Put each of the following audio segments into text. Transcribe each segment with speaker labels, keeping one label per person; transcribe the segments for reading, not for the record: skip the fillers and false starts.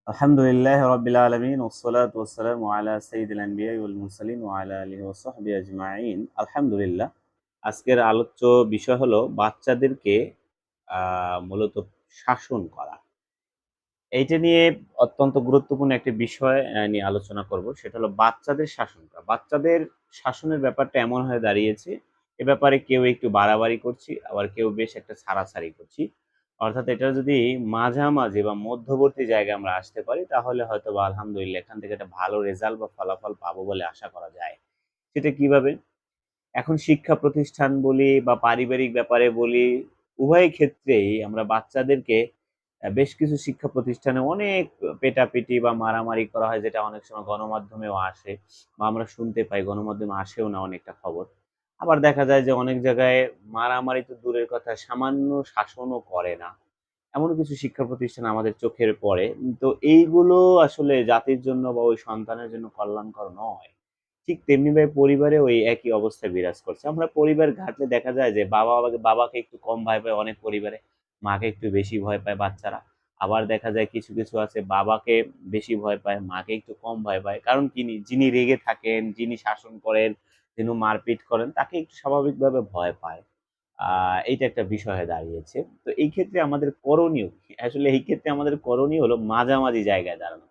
Speaker 1: আলহামদুলিল্লাহ রাব্বিল আলামিন ওয়াসসালাতু ওয়াসসালামু আলা সাইয়্যিদিল আনবিয়াই ওয়াল মুরসালিন ওয়া আলা আলিহি ওয়া সাহবিহি আজমাইন। আলহামদুলিল্লাহ। আজকের আলোচ্য বিষয় হলো বাচ্চাদেরকে মূলত শাসন করা। এইটা নিয়ে অত্যন্ত গুরুত্বপূর্ণ একটি বিষয় নিয়ে আলোচনা করব। সেটা হলো বাচ্চাদের শাসন করা। বাচ্চাদের শাসনের ব্যাপারটা এমন হয়ে দাঁড়িয়েছে, এ ব্যাপারে কেউ একটু বাড়াবাড়ি করছি, আবার কেউ বেশ একটা ছাড়াছাড়ি করছি। অর্থাৎ এটা যদি মাঝামাঝি বা মধ্যবর্তী জায়গায় আমরা আসতে পারি, তাহলে হয়তোবা আলহামদুলিল্লাহ এখান থেকে একটা ভালো রেজাল্ট বা ফলাফল পাবো বলে আশা করা যায়। সেটা কিভাবে? এখন শিক্ষা প্রতিষ্ঠান বলি বা পারিবারিক ব্যাপারে বলি, উভয় ক্ষেত্রেই আমরা বাচ্চাদেরকে বেশ কিছু শিক্ষা প্রতিষ্ঠানে অনেক পেটাপিটি বা মারামারি করা হয়, যেটা অনেক সময় গণমাধ্যমেও আসে বা আমরা শুনতে পাই, গণমাধ্যমে আসেও না অনেকটা খবর। আবার দেখা যায় যে অনেক জায়গায় মারামারি তো দূরের কথা, সামান্য শাসনও করে না। এমন কিছু শিক্ষা প্রতিষ্ঠান আমাদের চোখের পড়ে। তো এইগুলো আসলে জাতির জন্য বা ওই সন্তানের জন্য কল্যাণকর নয়। ঠিক তেমনিভাবে পরিবারেও এই একই অবস্থা বিরাজ করছে। আমরা পরিবার ঘাঁটলে দেখা যায় যে বাবাকে একটু কম ভয় পায় অনেক পরিবারে, মাকে একটু বেশি ভয় পায় বাচ্চারা। আবার দেখা যায় কিছু আছে বাবাকে বেশি ভয় পায়, মাকে একটু কম ভয় পায়। কারণ যিনি রেগে থাকেন, যিনি শাসন করেন, যিনি মারপিট করেন, তাকে একটু স্বাভাবিকভাবে ভয় পায়। আ এইটা একটা বিষয় হয়ে দাঁড়িয়েছে। তো এই ক্ষেত্রে আমাদের করণীয় কি? আসলে এই ক্ষেত্রে আমাদের করণীয় হলো মাঝামাঝি জায়গায় দাঁড়ানো।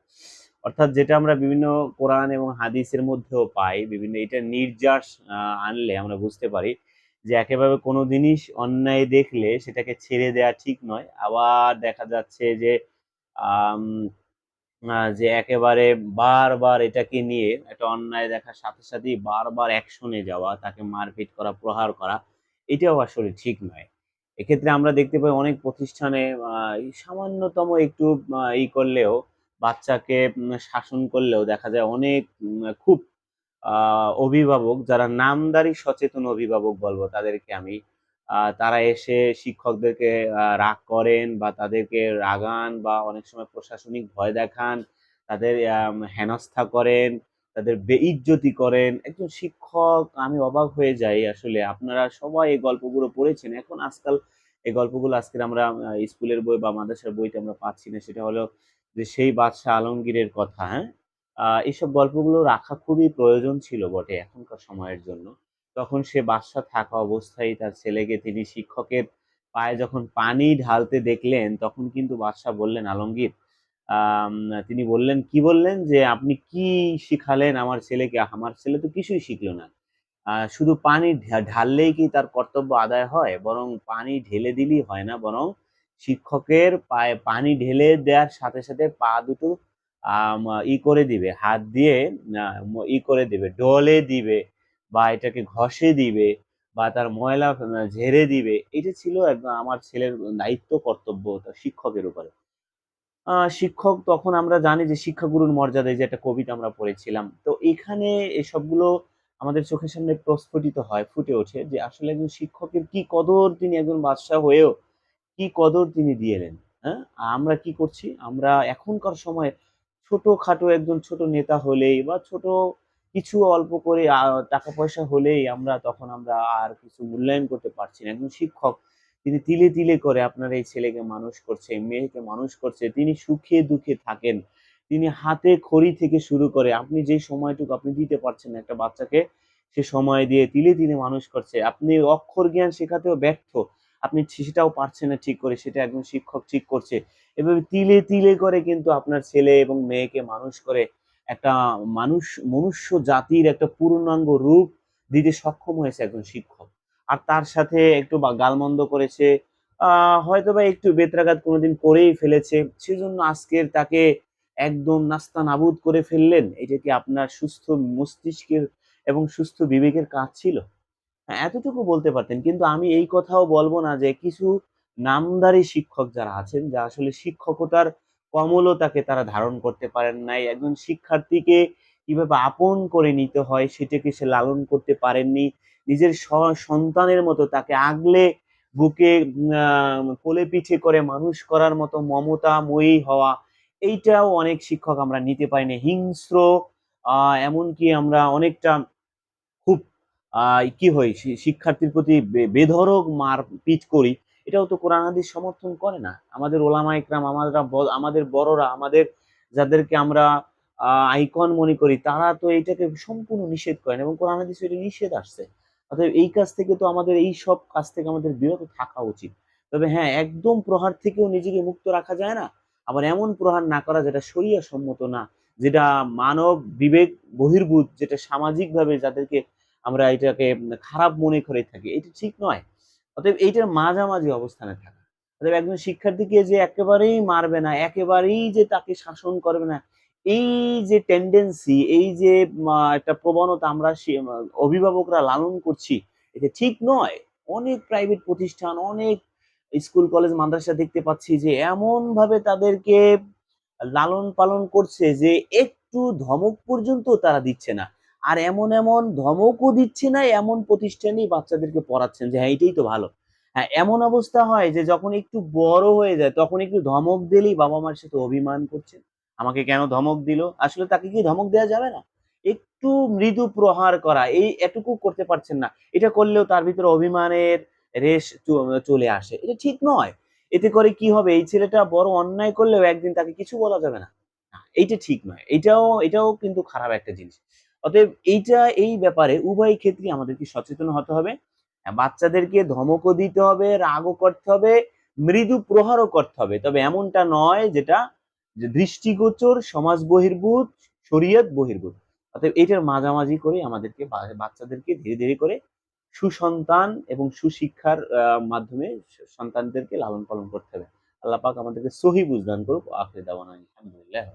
Speaker 1: অর্থাৎ যেটা আমরা বিভিন্ন কোরআন এবং হাদিসের মধ্যেও পাই, বিভিন্ন এটা নির্যাস আ আনলে আমরা বুঝতে পারি যে একেভাবে কোনো জিনিস অন্যায় দেখলে সেটাকে ছেড়ে দেয়া ঠিক নয়। আবার দেখা যাচ্ছে যে আম যে একেবারে বারবার এটাকে নিয়ে একটা অন্যায় দেখার সাথে সাথেই বারবার অ্যাকশনে যাওয়া, তাকে মারপিট করা, প্রহার করা, এটাও আসলে ঠিক নয়। এক্ষেত্রে আমরা দেখতে পাই অনেক প্রতিষ্ঠানে এই সামান্যতম একটু করলেও বাচ্চাকে শাসন করলেও দেখা যায় অনেক খুব আ অভিভাবক যারা নামদারি সচেতন অভিভাবক বলব তাদেরকে আমি। তারা এসে শিক্ষকদেরকে রাগ করেন বা তাদেরকে রাগান বা অনেক সময় প্রশাসনিক ভয় দেখান, তাদের হেনস্থা করেন, তাদের বেইজ্জতি করেন। একজন শিক্ষক আমি অবাক হয়ে যাই আসলে। আপনারা সবাই এই গল্পগুলো পড়েছেন। এখন আজকাল এই গল্পগুলো আজকের আমরা স্কুলের বই বা মাদ্রাসার বইতে আমরা পাচ্ছি না। সেটা হলো যে সেই বাদশাহ আলমগীরের কথা, হ্যাঁ? এইসব গল্পগুলো রাখা খুবই প্রয়োজন ছিল বটে এখনকার সময়ের জন্য। তখন সে বাদশা থাকা অবস্থায় তার ছেলেকে তিনি শিক্ষকের পায়ে যখন পানি ঢালতে দেখলেন, তখন কিন্তু বাদশা বললেন, "আলমগীর" আম তিনি বললেন, কি বললেন? যে, "আপনি কি শিখালেন আমার ছেলেকে? আমার ছেলে তো কিছুই শিখল না। শুধু পানি ঢাললেই কি তার কর্তব্য আদায় হয়? বরং পানি ঢেলে দিলেই হয় না। বরং শিক্ষকের পায়ে পানি ঢেলে দেওয়ার সাথে, সাথে পা দুটো আম করে দিবে। হাত দিয়ে আ করে দিবে, ডলে দিবে বা এটাকে ঘষে দিবে বা তার ময়লা ঝেড়ে দিবে।" এটা ছিল একদম আমার ছেলের দায়িত্ব, কর্তব্য তার শিক্ষকের উপরে। শিক্ষক তখন আমরা জানি যে শিক্ষাগুরুর মর্যাদায় যে একটা কবিতা আমরা পড়েছিলাম। তো এখানে এসবগুলো আমাদের চোখের সামনে প্রস্ফুটিত হয়, ফুটে ওঠে যে আসলে একজন শিক্ষকের কি কদর, তিনি একজন বাদশা হয়েও কি কদর তিনি দিয়ে এলেন, হ্যাঁ? আমরা কি করছি? আমরা এখনকার সময়ে ছোটখাটো একজন ছোট নেতা হলেই বা ছোট কিছু অল্প করে টাকা-পয়সা হলেই আমরা আর কিছু মূল্যায়ন করতে পারছি না। একজন শিক্ষক তিনি তিলে, তিলে করে আপনার এই ছেলেকে মানুষ করছে, মেয়েকে মানুষ করছে। তিনি সুখে দুঃখে থাকেন। তিনি হাতে খড়ি থেকে শুরু করে আপনি যে সময়টুকু আপনি দিতে পারছেন না একটা বাচ্চাকে, সে সময় দিয়ে তিলে, তিলে মানুষ করছে। আপনি অক্ষর জ্ঞান শেখাতেও ব্যর্থ। আপনি সেটাও পারছেন না ঠিক করে, সেটা একজন শিক্ষক ঠিক করছে। এভাবে তিলে, তিলে করে কিন্তু আপনার ছেলে এবং মেয়েকে মানুষ করে একটা মনুষ্য জাতির একটা পূর্ণাঙ্গ রূপ দিতে সক্ষম হয়েছে একজন শিক্ষক। আর তার সাথে একটু গালমন্দ করেছে, আ হয়তোবা একটু বেত্রাঘাত কোনোদিন করেই ফেলেছে। সেজন্য আজকের তাকে একদম নাস্তানাবুদ করে ফেললেন। এটা কি আপনার সুস্থ মস্তিষ্কের এবং সুস্থ বিবেকের কাজ ছিল? হ্যাঁ, এতটুকু বলতে পারতেন। কিন্তু আমি এই কথাও বলব না যে কিছু নামধারী শিক্ষক যারা আছেন, যা আসলে শিক্ষকতার কমলতাকে তারা ধারণ করতে পারেন নাই। একজন শিক্ষার্থীকে কিভাবে আপন করে নিতে হয় সেটাকে সে লালন করতে পারেননি। নিজের সন্তানের মতো তাকে আগলে বুকে কোলে পিঠে করে মানুষ করার মতো মমতাময়ী হওয়া, এইটাও অনেক শিক্ষক আমরা নিতে পারিনি। হিংস্র আ এমনকি আমরা অনেকটা খুব আ কি হই শিক্ষার্থীর প্রতি বেধড়ক মারপিট করি। এটাও তো কোরআন হাদিস সমর্থন করে না। আমাদের ওলামা ইকরাম, আমাদের বড়রা, আমাদের যাদেরকে আমরা আইকন মনে করি, তারা তো এইটাকে সম্পূর্ণ নিষেধ করেন এবং কোরআন হাদিসে এটা নিষেধ আসছে। অতএব এই কাজ থেকে তো আমাদের এইসব কাজ থেকে আমাদের বিরত থাকা উচিত। তবে হ্যাঁ, একদম প্রহার থেকেও নিজেকে মুক্ত রাখা যায় না। আবার এমন প্রহার না করা যেটা শরিয়া সম্মত না, যেটা মানব বিবেক বহির্ভূত, যেটা সামাজিকভাবে যাদেরকে আমরা এটাকে খারাপ মনে করে থাকি, এটা ঠিক নয়। অতএব এইটার মাঝামাঝি অবস্থানে থাকা। অতএব একজন শিক্ষার্থীকে যে একেবারেই মারবে না, একেবারেই যে তাকে শাসন করবে না, এই যে টেনডেন্সি, এই যে একটা প্রবণতা আমরা অভিভাবকরা লালন করছি, এটা ঠিক নয়। অনেক প্রাইভেট প্রতিষ্ঠান, অনেক স্কুল, কলেজ, মাদ্রাসা দেখতে পাচ্ছি যে এমনভাবে তাদেরকে লালন পালন করছে যে একটু ধমক পর্যন্ত তারা দিচ্ছে না। আর এমন ধমকও দিচ্ছে না, এমন প্রতিষ্ঠানেই বাচ্চাদেরকে পড়াচ্ছেন যে হ্যাঁ, এটাই তো ভালো। হ্যাঁ, এমন অবস্থা হয় যে যখন একটু বড় হয়ে যায় তখন একটু ধমক দিলেই বাবা-মার সাথে অভিমান করছেন। আমাকে কেন ধমক দিল? আসলে তাকে কি ধমক দেয়া যাবে না? একটু মৃদু প্রহার করা, এই এটুকু করতে পারছেন না। এটা করলেও তার ভিতরে অভিমানের রেশ চলে আসে। এটা ঠিক নয়। এতে করে কি হবে? এই ছেলেটা বড় অন্যায় করলেও একদিন তাকে কিছু বলা যাবে না। না, এইটা ঠিক নয়। এটাও কিন্তু খারাপ একটা জিনিস। অতএব এই ব্যাপারে উভয় ক্ষেত্রেই আমাদেরকে সচেতন হতে হবে। বাচ্চাদেরকে ধমকও দিতে হবে, রাগও করতে হবে, মৃদু প্রহারও করতে হবে। তবে এমনটা নয় যেটা যে দৃষ্টিগোচর, সমাজ বহির্ভূত, শরিয়ত বহির্ভূত। অতএব এটার মাঝামাঝি করে আমাদেরকে বাচ্চাদেরকে ধীরে করে সুসন্তান এবং সুশিক্ষার মাধ্যমে সন্তানদেরকে লালন পালন করতে হবে। আল্লাহ পাক আমাদেরকে সহি বুঝ দান করুক। আখির দাওয়ানা আলহামদুলিল্লাহ।